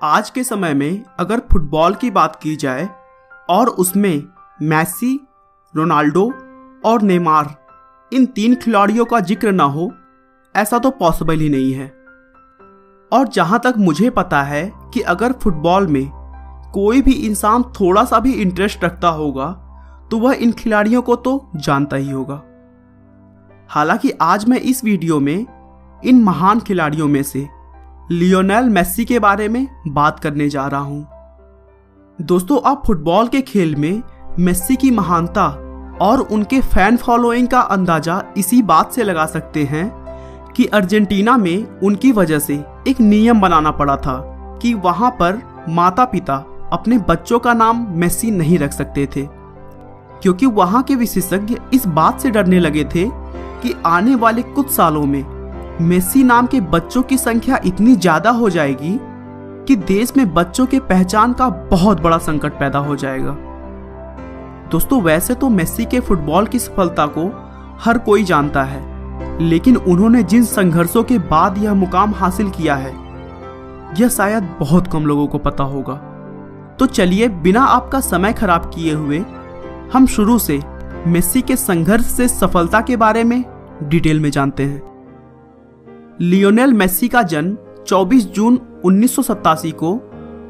आज के समय में अगर फुटबॉल की बात की जाए और उसमें मेसी, रोनाल्डो और नेमार इन 3 खिलाड़ियों का जिक्र ना हो, ऐसा तो पॉसिबल ही नहीं है। और जहां तक मुझे पता है कि अगर फुटबॉल में कोई भी इंसान थोड़ा सा भी इंटरेस्ट रखता होगा तो वह इन खिलाड़ियों को तो जानता ही होगा। हालांकि आज मैं इस वीडियो में इन महान खिलाड़ियों में से लियोनेल मेसी के बारे में बात करने जा रहा हूं। दोस्तों, आप फुटबॉल के खेल में मेसी की महानता और उनके फैन फॉलोइंग का अंदाजा इसी बात से लगा सकते हैं कि अर्जेंटीना में उनकी वजह से एक नियम बनाना पड़ा था कि वहां पर माता पिता अपने बच्चों का नाम मेसी नहीं रख सकते थे, क्योंकि वहां के विशेषज्ञ इस बात से डरने लगे थे कि आने वाले कुछ सालों में मेसी नाम के बच्चों की संख्या इतनी ज्यादा हो जाएगी कि देश में बच्चों के पहचान का बहुत बड़ा संकट पैदा हो जाएगा। दोस्तों, वैसे तो मेसी के फुटबॉल की सफलता को हर कोई जानता है, लेकिन उन्होंने जिन संघर्षों के बाद यह मुकाम हासिल किया है यह शायद बहुत कम लोगों को पता होगा। तो चलिए बिना आपका समय खराब किए हुए हम शुरू से मेसी के संघर्ष से सफलता के बारे में डिटेल में जानते हैं। लियोनेल मेसी का जन्म 24 जून 1987 को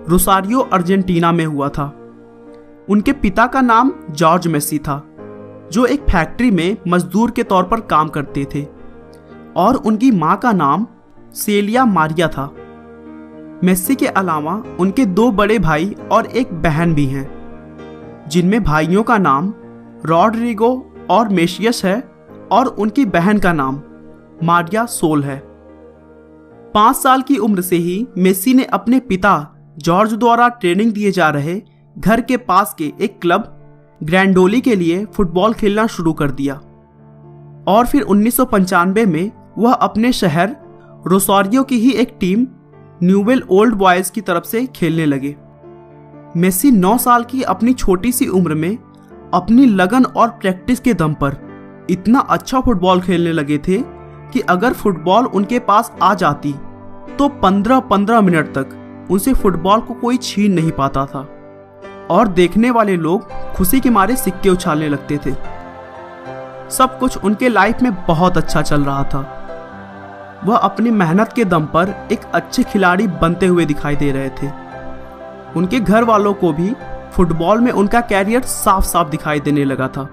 रोसारियो, अर्जेंटीना में हुआ था। उनके पिता का नाम जॉर्ज मेसी था, जो एक फैक्ट्री में मजदूर के तौर पर काम करते थे, और उनकी मां का नाम सेलिया मारिया था। मेसी के अलावा उनके 2 बड़े भाई और एक बहन भी हैं, जिनमें भाइयों का नाम रॉड्रिगो और मेसियस है और उनकी बहन का नाम मारिया सोल है। 5 साल की उम्र से ही मेसी ने अपने पिता जॉर्ज द्वारा ट्रेनिंग दिए जा रहे घर के पास के एक क्लब ग्रैंडोली के लिए फुटबॉल खेलना शुरू कर दिया, और फिर 1995 में वह अपने शहर रोसारियो की ही एक टीम न्यूवेल ओल्ड बॉयज की तरफ से खेलने लगे। मेसी 9 साल की अपनी छोटी सी उम्र में अपनी लगन और प्रैक्टिस के दम पर इतना अच्छा फुटबॉल खेलने लगे थे कि अगर फुटबॉल उनके पास आ जाती तो 15-15 मिनट तक उनसे फुटबॉल को कोई छीन नहीं पाता था, और देखने वाले लोग खुशी के मारे सिक्के उछालने लगते थे। सब कुछ उनके लाइफ में बहुत अच्छा चल रहा था। वह अपनी मेहनत के दम पर एक अच्छे खिलाड़ी बनते हुए दिखाई दे रहे थे। उनके घर वालों को भी फुटबॉल में उनका कैरियर साफ साफ दिखाई देने लगा था।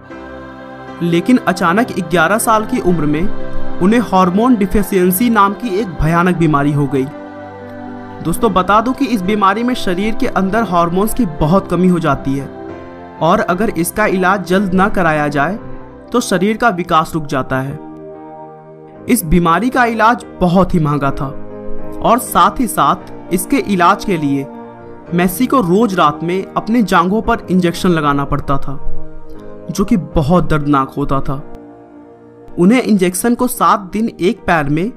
लेकिन अचानक 11 साल की उम्र में उन्हें हार्मोन डिफिशियंसी नाम की एक भयानक बीमारी हो गई। दोस्तों, बता दूं कि इस बीमारी में शरीर के अंदर हार्मोन्स की बहुत कमी हो जाती है, और अगर इसका इलाज जल्द ना कराया जाए तो शरीर का विकास रुक जाता है। इस बीमारी का इलाज बहुत ही महंगा था, और साथ ही साथ इसके इलाज के लिए मेसी को रोज रात में अपने जांघों पर इंजेक्शन लगाना पड़ता था, जो कि बहुत दर्दनाक होता था। उन्हें इंजेक्शन को 7 दिन एक पैर में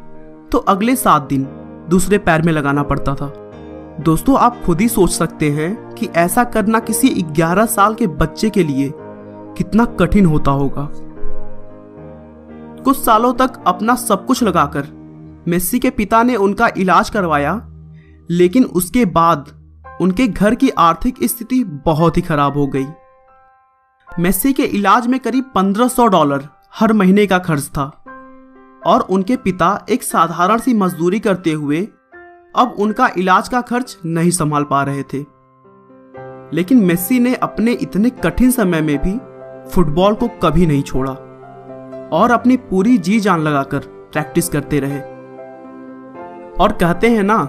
तो अगले 7 दिन दूसरे पैर में लगाना पड़ता था। दोस्तों, आप खुद ही सोच सकते हैं कि ऐसा करना किसी 11 साल के बच्चे के लिए कितना कठिन होता होगा। कुछ सालों तक अपना सब कुछ लगाकर मेसी के पिता ने उनका इलाज करवाया, लेकिन उसके बाद उनके घर की आर्थिक स्थिति बहुत ही खराब हो गई। मेसी के इलाज में करीब $1500 हर महीने का खर्च था, और उनके पिता एक साधारण सी मजदूरी करते हुए अब उनका इलाज का खर्च नहीं संभाल पा रहे थे। लेकिन मेसी ने अपने इतने कठिन समय में भी फुटबॉल को कभी नहीं छोड़ा और अपनी पूरी जी जान लगाकर प्रैक्टिस करते रहे। और कहते हैं ना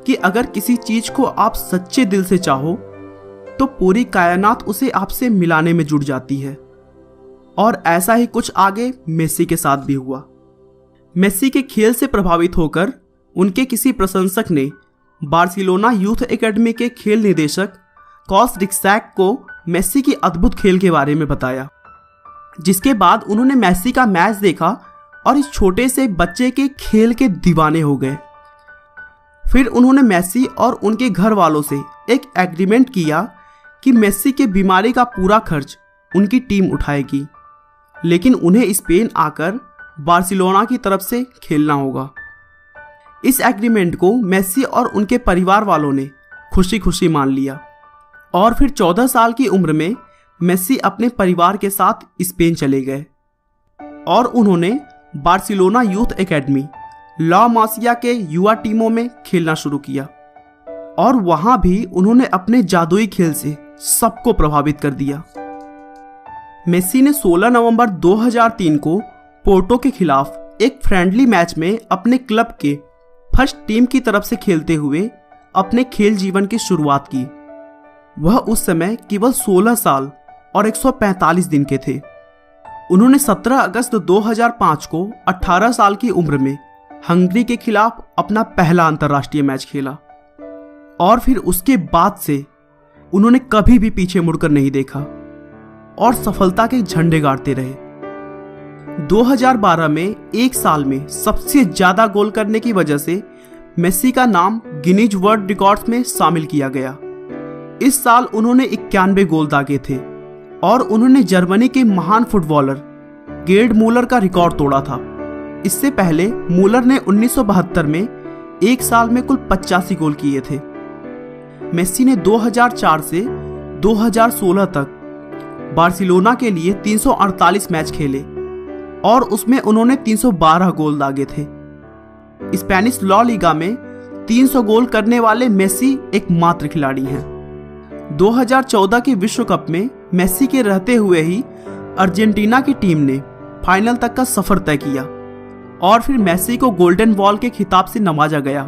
कि अगर किसी चीज को आप सच्चे दिल से चाहो तो पूरी कायनात उसे आपसे मिलाने में जुट जाती है, और ऐसा ही कुछ आगे मेसी के साथ भी हुआ। मेसी के खेल से प्रभावित होकर उनके किसी प्रशंसक ने बार्सिलोना यूथ एकेडमी के खेल निदेशक कॉस रिक्सैक को मेसी की अद्भुत खेल के बारे में बताया, जिसके बाद उन्होंने मेसी का मैच देखा और इस छोटे से बच्चे के खेल के दीवाने हो गए। फिर उन्होंने मेसी और उनके घर वालों से एक एग्रीमेंट किया कि मेसी के बीमारी का पूरा खर्च उनकी टीम उठाएगी, लेकिन उन्हें स्पेन आकर बार्सिलोना की तरफ से खेलना होगा। इस एग्रीमेंट को मेसी और उनके परिवार वालों ने खुशी खुशी मान लिया। और फिर 14 साल की उम्र में मेसी अपने परिवार के साथ स्पेन चले गए और उन्होंने बार्सिलोना यूथ एकेडमी ला मासिया के युवा टीमों में खेलना शुरू किया और वहां भी उन्होंने अपने जादुई खेल से सबको प्रभावित कर दिया। मेसी ने 16 नवंबर 2003 को पोर्टो के खिलाफ एक फ्रेंडली मैच में अपने क्लब के फर्स्ट टीम की तरफ से खेलते हुए अपने खेल जीवन की शुरुआत की। वह उस समय केवल 16 साल और 145 दिन के थे। उन्होंने 17 अगस्त 2005 को 18 साल की उम्र में हंगरी के खिलाफ अपना पहला अंतर्राष्ट्रीय मैच खेला और फिर उसके बाद से उन्होंने कभी भी पीछे मुड़कर नहीं देखा और सफलता के झंडे गाड़ते रहे। 2012 में एक साल में सबसे ज्यादा गोल करने की वजह से मेसी का नाम गिनीज वर्ल्ड रिकॉर्ड्स में शामिल किया गया। इस साल उन्होंने 91 गोल दागे थे और उन्होंने जर्मनी के महान फुटबॉलर गेर्ड मूलर का रिकॉर्ड तोड़ा था। इससे पहले मूलर ने 1972 में एक साल में कुल 85 गोल किए थे। मेसी ने 2004 से 2016 तक बार्सिलोना के लिए 348 मैच खेले और उसमें उन्होंने 312 गोल दागे थे। स्पेनिश ला लीगा में 300 गोल करने वाले मेसी एकमात्र खिलाड़ी हैं। 2014 के विश्व कप में मेसी के रहते हुए ही अर्जेंटीना की टीम ने फाइनल तक का सफर तय किया और फिर मेसी को गोल्डन बॉल के खिताब से नवाजा गया।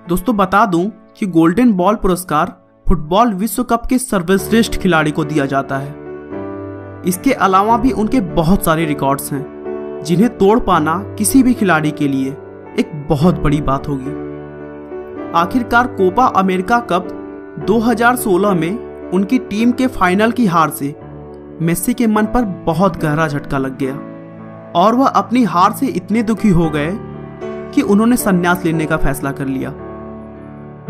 दोस्तों बता दूं कि गोल्डन बॉल पुरस्कार फुटबॉल विश्व कप के सर्वश्रेष्ठ खिलाड़ी को दिया जाता है। इसके अलावा भी उनके बहुत सारे रिकॉर्ड्स हैं जिन्हें तोड़ पाना किसी भी खिलाड़ी के लिए एक बहुत बड़ी बात होगी। आखिरकार कोपा अमेरिका कप 2016 में उनकी टीम के फाइनल की हार से मेसी के मन पर बहुत गहरा झटका लग गया और वह अपनी हार से इतने दुखी हो गए कि उन्होंने संन्यास लेने का फैसला कर लिया।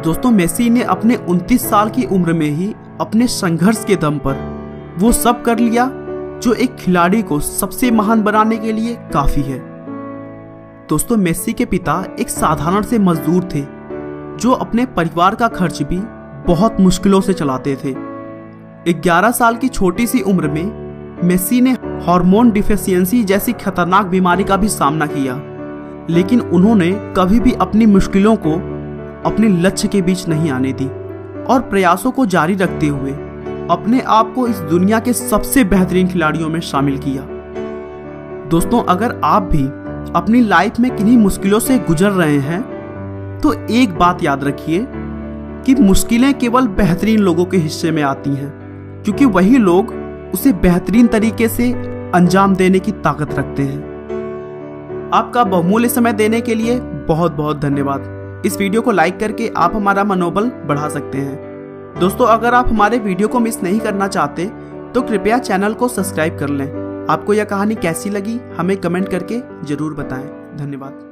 दोस्तों मेसी ने अपने 29 साल की उम्र में ही अपने संघर्ष के दम पर वो सब कर लिया जो एक खिलाड़ी को सबसे महान बनाने के लिए काफी है। दोस्तों मेसी के पिता एक साधारण से मजदूर थे जो अपने परिवार का खर्च भी बहुत मुश्किलों से चलाते थे। 11 साल की छोटी सी उम्र में मेसी ने हार्मोन डिफिशियंसी जैसी खतरनाक बीमारी का भी सामना किया, लेकिन उन्होंने कभी भी अपनी मुश्किलों को अपने लक्ष्य के बीच नहीं आने दी और प्रयासों को जारी रखते हुए अपने आप को इस दुनिया के सबसे बेहतरीन खिलाड़ियों में शामिल किया। दोस्तों अगर आप भी अपनी लाइफ में किन्हीं मुश्किलों से गुजर रहे हैं तो एक बात याद रखिए कि मुश्किलें केवल बेहतरीन लोगों के हिस्से में आती हैं, क्योंकि वही लोग उसे बेहतरीन तरीके से अंजाम देने की ताकत रखते हैं। आपका बहुमूल्य समय देने के लिए बहुत बहुत धन्यवाद। इस वीडियो को लाइक करके आप हमारा मनोबल बढ़ा सकते हैं। दोस्तों अगर आप हमारे वीडियो को मिस नहीं करना चाहते तो कृपया चैनल को सब्सक्राइब कर लें। आपको यह कहानी कैसी लगी हमें कमेंट करके जरूर बताएं। धन्यवाद।